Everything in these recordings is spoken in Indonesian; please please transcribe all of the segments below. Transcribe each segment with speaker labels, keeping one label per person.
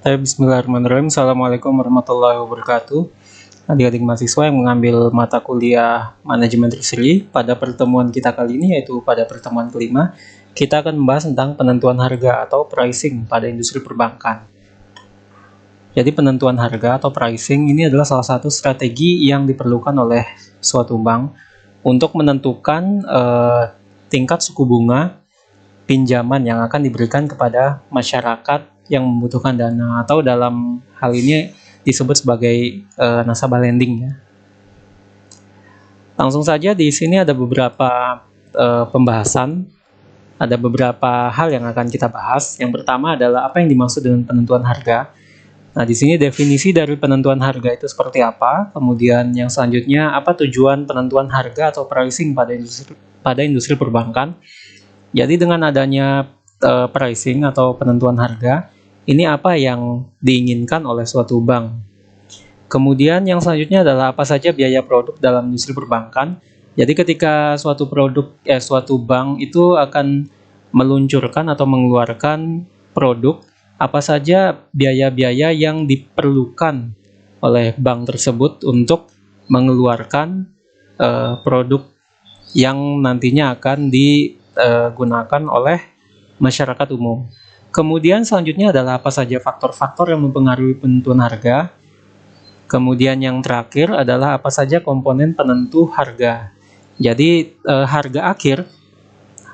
Speaker 1: Bismillahirrahmanirrahim. Assalamualaikum warahmatullahi wabarakatuh. Adik-adik mahasiswa yang mengambil mata kuliah manajemen treasury, pada pertemuan kita kali ini, yaitu pada pertemuan kelima, kita akan membahas tentang penentuan harga atau pricing pada industri perbankan. Jadi penentuan harga atau pricing ini adalah salah satu strategi yang diperlukan oleh suatu bank untuk menentukan tingkat suku bunga pinjaman yang akan diberikan kepada masyarakat yang membutuhkan dana, atau dalam hal ini disebut sebagai nasabah lending ya. Langsung saja di sini ada beberapa pembahasan, ada beberapa hal yang akan kita bahas. Yang pertama adalah apa yang dimaksud dengan penentuan harga. Nah, di sini definisi dari penentuan harga itu seperti apa. Kemudian yang selanjutnya, apa tujuan penentuan harga atau pricing pada industri perbankan. Jadi dengan adanya pricing atau penentuan harga, ini apa yang diinginkan oleh suatu bank. Kemudian yang selanjutnya adalah apa saja biaya produk dalam industri perbankan. Jadi ketika suatu bank itu akan meluncurkan atau mengeluarkan produk, apa saja biaya-biaya yang diperlukan oleh bank tersebut untuk mengeluarkan produk yang nantinya akan digunakan oleh masyarakat umum. Kemudian selanjutnya adalah apa saja faktor-faktor yang mempengaruhi penentuan harga. Kemudian yang terakhir adalah apa saja komponen penentu harga. Jadi harga akhir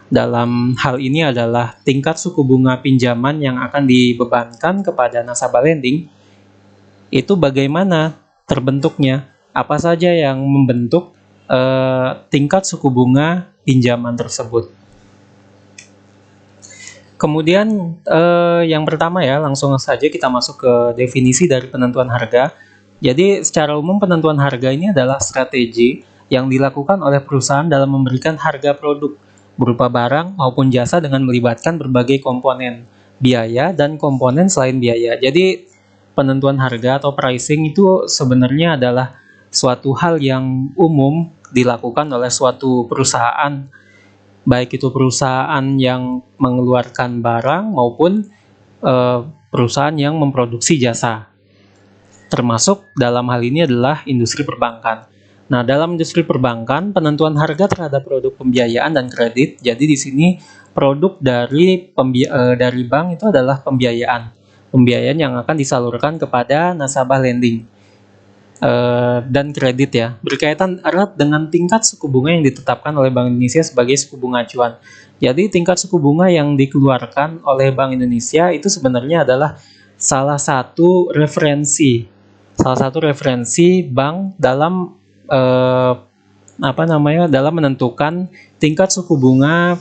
Speaker 1: dalam hal ini adalah tingkat suku bunga pinjaman yang akan dibebankan kepada nasabah lending. Itu bagaimana terbentuknya, apa saja yang membentuk tingkat suku bunga pinjaman tersebut. Kemudian yang pertama ya, langsung saja kita masuk ke definisi dari penentuan harga. Jadi secara umum penentuan harga ini adalah strategi yang dilakukan oleh perusahaan dalam memberikan harga produk berupa barang maupun jasa dengan melibatkan berbagai komponen biaya dan komponen selain biaya. Jadi penentuan harga atau pricing itu sebenarnya adalah suatu hal yang umum dilakukan oleh suatu perusahaan, baik itu perusahaan yang mengeluarkan barang maupun perusahaan yang memproduksi jasa. Termasuk dalam hal ini adalah industri perbankan. Nah, dalam industri perbankan, penentuan harga terhadap produk pembiayaan dan kredit. Jadi di sini produk dari bank itu adalah pembiayaan yang akan disalurkan kepada nasabah lending dan kredit ya. Berkaitan erat dengan tingkat suku bunga yang ditetapkan oleh Bank Indonesia sebagai suku bunga acuan. Jadi tingkat suku bunga yang dikeluarkan oleh Bank Indonesia itu sebenarnya adalah salah satu referensi bank dalam dalam menentukan tingkat suku bunga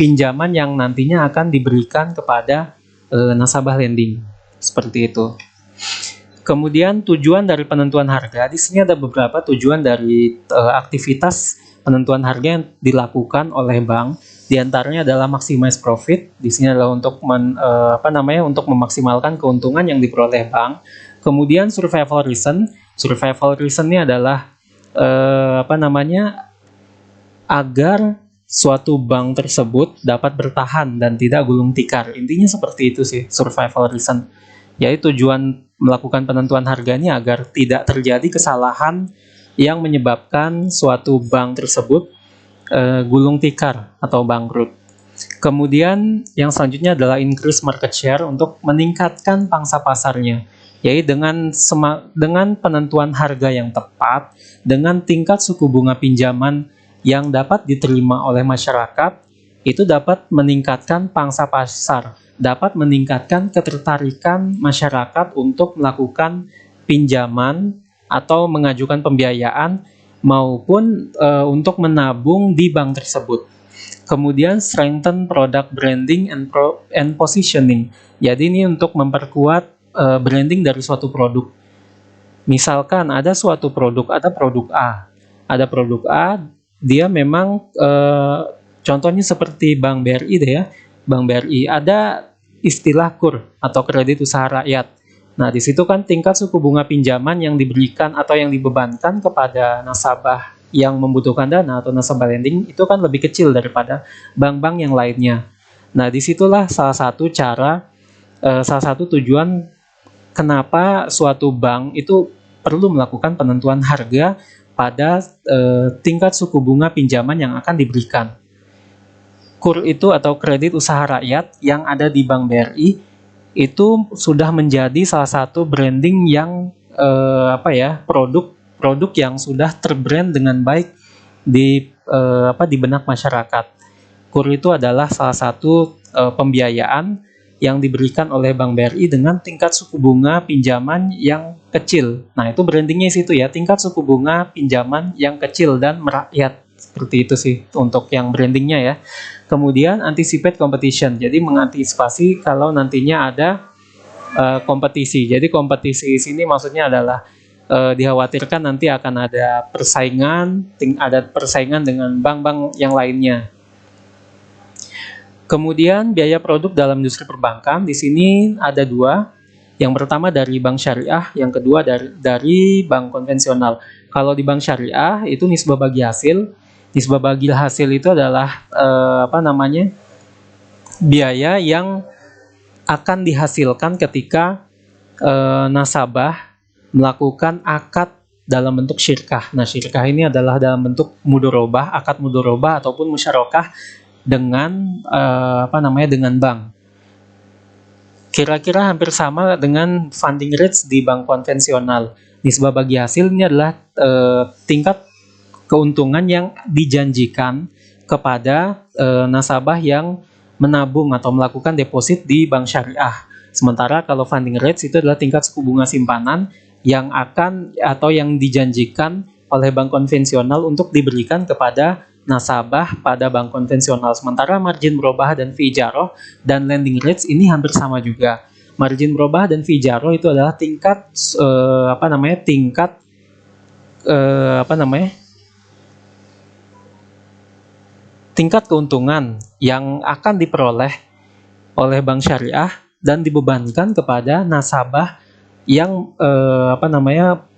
Speaker 1: pinjaman yang nantinya akan diberikan kepada nasabah lending. Seperti itu. Kemudian tujuan dari penentuan harga, di sini ada beberapa tujuan dari aktivitas penentuan harga yang dilakukan oleh bank. Di antaranya adalah maximize profit. Di sini adalah untuk untuk memaksimalkan keuntungan yang diperoleh bank. Kemudian survival reason. Survival reason-nya adalah agar suatu bank tersebut dapat bertahan dan tidak gulung tikar. Intinya seperti itu sih, survival reason. Yaitu tujuan melakukan penentuan harga ini agar tidak terjadi kesalahan yang menyebabkan suatu bank tersebut gulung tikar atau bangkrut. Kemudian yang selanjutnya adalah increase market share, untuk meningkatkan pangsa pasarnya. Yaitu dengan penentuan harga yang tepat, dengan tingkat suku bunga pinjaman yang dapat diterima oleh masyarakat, itu dapat meningkatkan pangsa pasar, dapat meningkatkan ketertarikan masyarakat untuk melakukan pinjaman atau mengajukan pembiayaan maupun untuk menabung di bank tersebut. Kemudian strengthen product branding and positioning. Jadi ini untuk memperkuat branding dari suatu produk. Misalkan ada suatu produk, ada produk A, dia memang contohnya seperti Bank BRI deh ya. Bank BRI ada istilah KUR atau kredit usaha rakyat. Nah, di situ kan tingkat suku bunga pinjaman yang diberikan atau yang dibebankan kepada nasabah yang membutuhkan dana atau nasabah lending itu kan lebih kecil daripada bank-bank yang lainnya. Nah, disitulah salah satu tujuan kenapa suatu bank itu perlu melakukan penentuan harga pada tingkat suku bunga pinjaman yang akan diberikan. KUR itu atau kredit usaha rakyat yang ada di Bank BRI itu sudah menjadi salah satu branding yang produk yang sudah terbrand dengan baik di benak masyarakat. KUR itu adalah salah satu pembiayaan yang diberikan oleh Bank BRI dengan tingkat suku bunga pinjaman yang kecil. Nah, itu brandingnya situ ya, tingkat suku bunga pinjaman yang kecil dan merakyat. Seperti itu sih untuk yang brandingnya ya. Kemudian anticipate competition, jadi mengantisipasi kalau nantinya ada kompetisi. Jadi kompetisi di sini maksudnya adalah dikhawatirkan nanti akan ada persaingan dengan bank-bank yang lainnya. Kemudian biaya produk dalam industri perbankan di sini ada dua. Yang pertama dari bank syariah, yang kedua dari bank konvensional. Kalau di bank syariah itu nisbah bagi hasil. Nisbah bagi hasil itu adalah biaya yang akan dihasilkan ketika nasabah melakukan akad dalam bentuk syirkah. Nah, syirkah ini adalah dalam bentuk mudorobah, akad mudorobah ataupun musyarakah dengan dengan bank. Kira-kira hampir sama dengan funding rates di bank konvensional. Nisbah bagi hasil ini adalah tingkat keuntungan yang dijanjikan kepada nasabah yang menabung atau melakukan deposit di bank syariah. Sementara kalau funding rates itu adalah tingkat suku bunga simpanan yang dijanjikan oleh bank konvensional untuk diberikan kepada nasabah pada bank konvensional. Sementara margin murabahah dan fee ijarah dan lending rates ini hampir sama juga. Margin murabahah dan fee ijarah itu adalah tingkat tingkat keuntungan yang akan diperoleh oleh bank syariah dan dibebankan kepada nasabah yang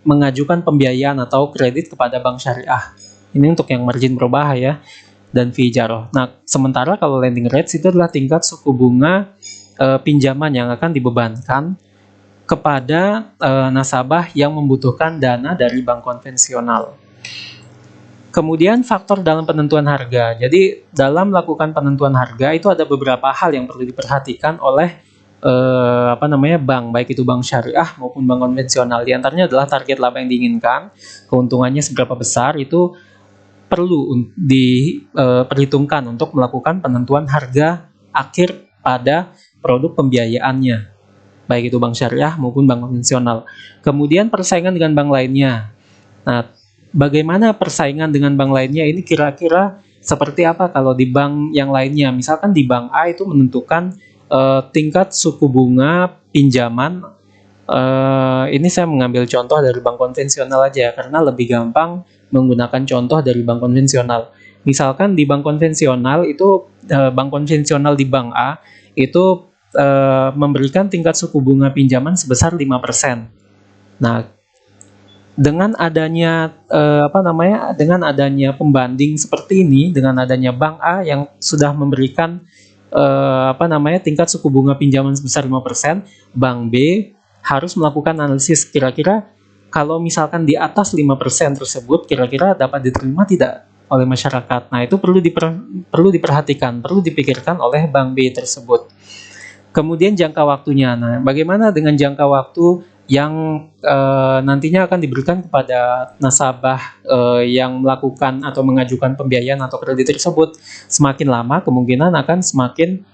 Speaker 1: mengajukan pembiayaan atau kredit kepada bank syariah. Ini untuk yang margin murabahah ya, dan fee ijarah. Nah, sementara kalau lending rates itu adalah tingkat suku bunga pinjaman yang akan dibebankan kepada nasabah yang membutuhkan dana dari bank konvensional. Kemudian faktor dalam penentuan harga. Jadi dalam melakukan penentuan harga itu ada beberapa hal yang perlu diperhatikan oleh bank, baik itu bank syariah maupun bank konvensional. Di antaranya adalah target laba yang diinginkan, keuntungannya seberapa besar, itu perlu diperhitungkan untuk melakukan penentuan harga akhir pada produk pembiayaannya, baik itu bank syariah maupun bank konvensional. Kemudian persaingan dengan bank lainnya. Nah, bagaimana persaingan dengan bank lainnya ini kira-kira seperti apa kalau di bank yang lainnya? Misalkan di bank A itu menentukan tingkat suku bunga pinjaman. Ini saya mengambil contoh dari bank konvensional aja karena lebih gampang menggunakan contoh dari bank konvensional. Misalkan di bank konvensional itu bank konvensional di bank A itu memberikan tingkat suku bunga pinjaman sebesar 5%. Nah, dengan adanya pembanding seperti ini, dengan adanya bank A yang sudah memberikan tingkat suku bunga pinjaman sebesar 5%, bank B harus melakukan analisis kira-kira kalau misalkan di atas 5% tersebut kira-kira dapat diterima tidak oleh masyarakat. Nah, itu perlu diperhatikan, perlu dipikirkan oleh bank B tersebut. Kemudian jangka waktunya. Nah, bagaimana dengan jangka waktu yang nantinya akan diberikan kepada nasabah yang melakukan atau mengajukan pembiayaan atau kredit tersebut? Semakin lama kemungkinan akan semakin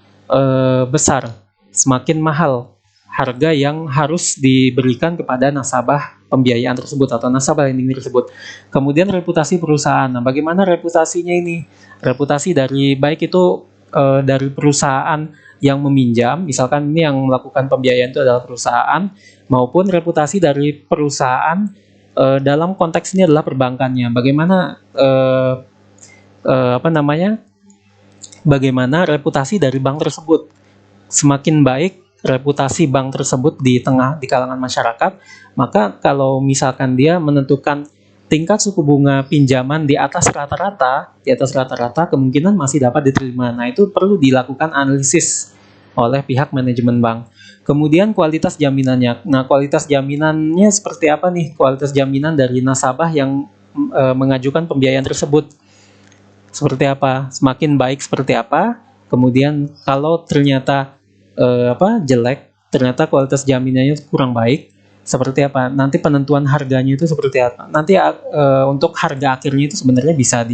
Speaker 1: besar, semakin mahal harga yang harus diberikan kepada nasabah pembiayaan tersebut atau nasabah lending tersebut. Kemudian reputasi perusahaan. Nah, bagaimana reputasinya ini? Reputasi dari baik itu dari perusahaan yang meminjam, misalkan ini yang melakukan pembiayaan itu adalah perusahaan, maupun reputasi dari perusahaan dalam konteks ini adalah perbankannya. Bagaimana reputasi dari bank tersebut? Semakin baik reputasi bank tersebut di kalangan masyarakat, maka kalau misalkan dia menentukan tingkat suku bunga pinjaman di atas rata-rata, kemungkinan masih dapat diterima. Nah, itu perlu dilakukan analisis oleh pihak manajemen bank. Kemudian kualitas jaminannya. Nah, kualitas jaminannya seperti apa nih? Kualitas jaminan dari nasabah yang mengajukan pembiayaan tersebut seperti apa? Semakin baik seperti apa? Kemudian kalau ternyata jelek, ternyata kualitas jaminannya kurang baik, seperti apa? Nanti penentuan harganya itu seperti apa? Nanti untuk harga akhirnya itu sebenarnya bisa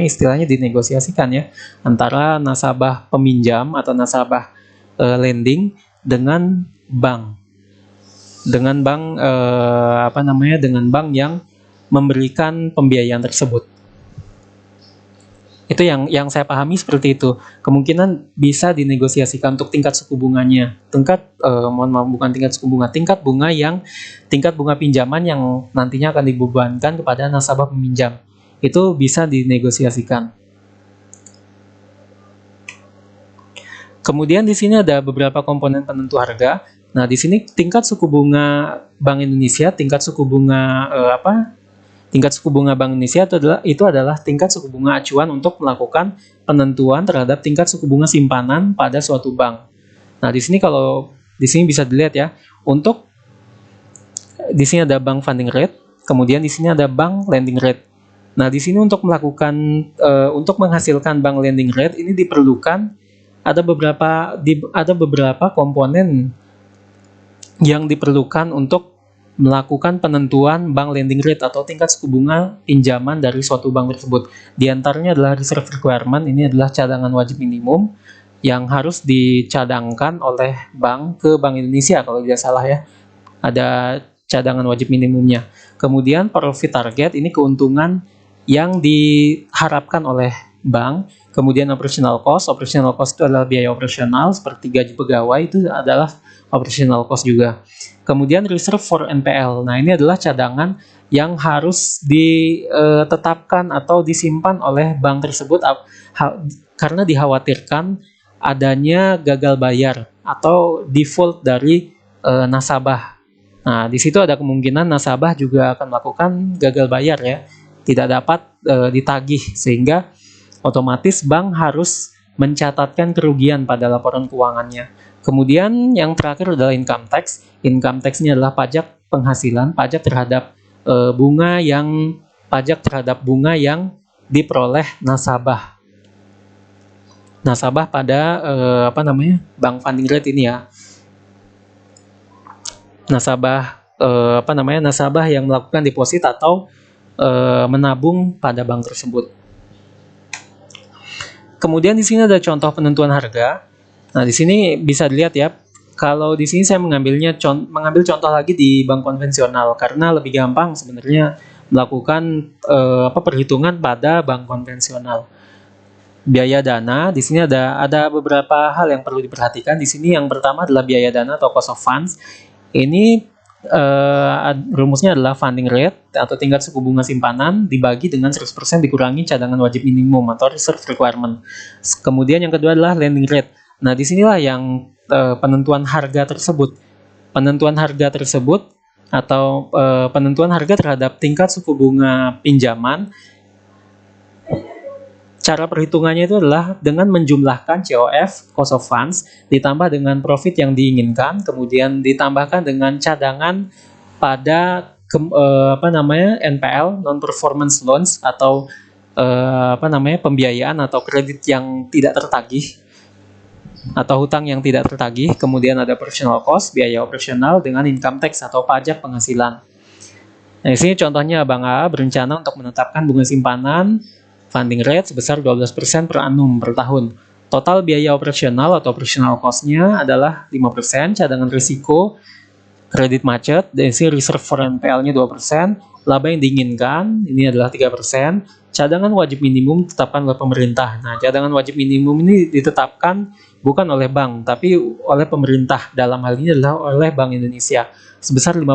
Speaker 1: istilahnya dinegosiasikan ya antara nasabah peminjam atau nasabah lending dengan bank dengan bank yang memberikan pembiayaan tersebut. Itu yang saya pahami seperti itu. Kemungkinan bisa dinegosiasikan untuk tingkat suku bunganya. Tingkat bunga pinjaman yang nantinya akan dibebankan kepada nasabah peminjam. Itu bisa dinegosiasikan. Kemudian di sini ada beberapa komponen penentu harga. Nah, di sini tingkat suku bunga Bank Indonesia, tingkat suku bunga Bank Indonesia itu adalah tingkat suku bunga acuan untuk melakukan penentuan terhadap tingkat suku bunga simpanan pada suatu bank. Nah, di sini bisa dilihat ya, di sini ada bank funding rate, kemudian di sini ada bank lending rate. Nah, di sini untuk menghasilkan bank lending rate ini diperlukan ada beberapa komponen yang diperlukan untuk melakukan penentuan bank lending rate atau tingkat suku bunga pinjaman dari suatu bank tersebut. Di antaranya adalah reserve requirement, ini adalah cadangan wajib minimum yang harus dicadangkan oleh bank ke Bank Indonesia kalau tidak salah ya. Ada cadangan wajib minimumnya. Kemudian profit target, ini keuntungan yang diharapkan oleh bank. Kemudian operational cost itu adalah biaya operasional seperti gaji pegawai, itu adalah operational cost juga. Kemudian reserve for NPL, nah ini adalah cadangan yang harus ditetapkan atau disimpan oleh bank tersebut karena dikhawatirkan adanya gagal bayar atau default dari nasabah. Nah, di situ ada kemungkinan nasabah juga akan melakukan gagal bayar ya, tidak dapat ditagih, sehingga otomatis bank harus mencatatkan kerugian pada laporan keuangannya. Kemudian yang terakhir adalah income tax. Income tax ini adalah pajak penghasilan, pajak terhadap bunga yang diperoleh nasabah pada bank funding rate ini ya. Nasabah yang melakukan deposit atau menabung pada bank tersebut. Kemudian di sini ada contoh penentuan harga. Nah, di sini bisa dilihat ya. Kalau di sini saya mengambil contoh lagi di bank konvensional karena lebih gampang sebenarnya melakukan perhitungan pada bank konvensional. Biaya dana, di sini ada beberapa hal yang perlu diperhatikan. Di sini yang pertama adalah biaya dana atau cost of funds. Ini rumusnya adalah funding rate atau tingkat suku bunga simpanan dibagi dengan 100% dikurangi cadangan wajib minimum atau reserve requirement. Kemudian yang kedua adalah lending rate. Nah, disinilah yang penentuan harga tersebut atau penentuan harga terhadap tingkat suku bunga pinjaman. Cara perhitungannya itu adalah dengan menjumlahkan COF, cost of funds, ditambah dengan profit yang diinginkan, kemudian ditambahkan dengan cadangan pada NPL, non-performance loans, atau pembiayaan atau kredit yang tidak tertagih, atau hutang yang tidak tertagih. Kemudian ada operational cost, biaya operasional, dengan income tax atau pajak penghasilan. Nah, di sini contohnya Bank AA berencana untuk menetapkan bunga simpanan funding rate sebesar 12% per annum per tahun. Total biaya operasional atau operational cost-nya adalah 5%, cadangan risiko, kredit macet, dan isi reserve for NPL-nya 2%, laba yang diinginkan, ini adalah 3%, cadangan wajib minimum ditetapkan oleh pemerintah. Nah, cadangan wajib minimum ini ditetapkan bukan oleh bank, tapi oleh pemerintah, dalam hal ini adalah oleh Bank Indonesia, sebesar 5%.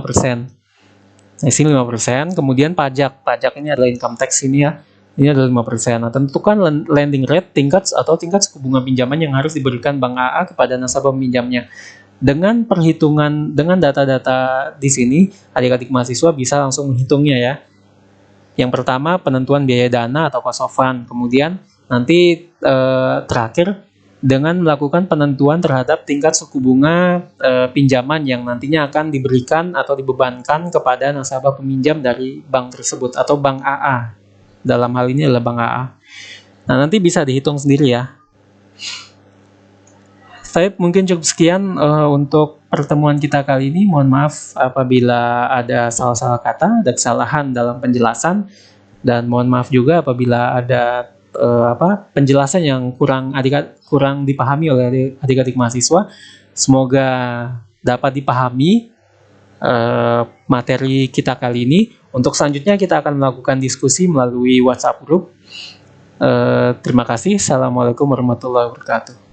Speaker 1: Nah, sini 5%, kemudian pajak ini adalah income tax ini ya. Ini adalah 5%. Nah, tentukan lending rate, tingkat suku bunga pinjaman yang harus diberikan Bank AA kepada nasabah peminjamnya. Dengan data-data di sini, adik-adik mahasiswa bisa langsung menghitungnya ya. Yang pertama, penentuan biaya dana atau cost of fund. Kemudian nanti terakhir dengan melakukan penentuan terhadap tingkat suku bunga pinjaman yang nantinya akan diberikan atau dibebankan kepada nasabah peminjam dari bank tersebut atau bank AA. Dalam hal ini adalah bank AA. Nah, nanti bisa dihitung sendiri ya. Saya mungkin cukup sekian untuk pertemuan kita kali ini. Mohon maaf apabila ada salah-salah kata, ada kesalahan dalam penjelasan, dan mohon maaf juga apabila ada penjelasan yang kurang dipahami oleh adik-adik mahasiswa. Semoga dapat dipahami materi kita kali ini. Untuk selanjutnya kita akan melakukan diskusi melalui WhatsApp group. Terima kasih. Assalamualaikum warahmatullahi wabarakatuh.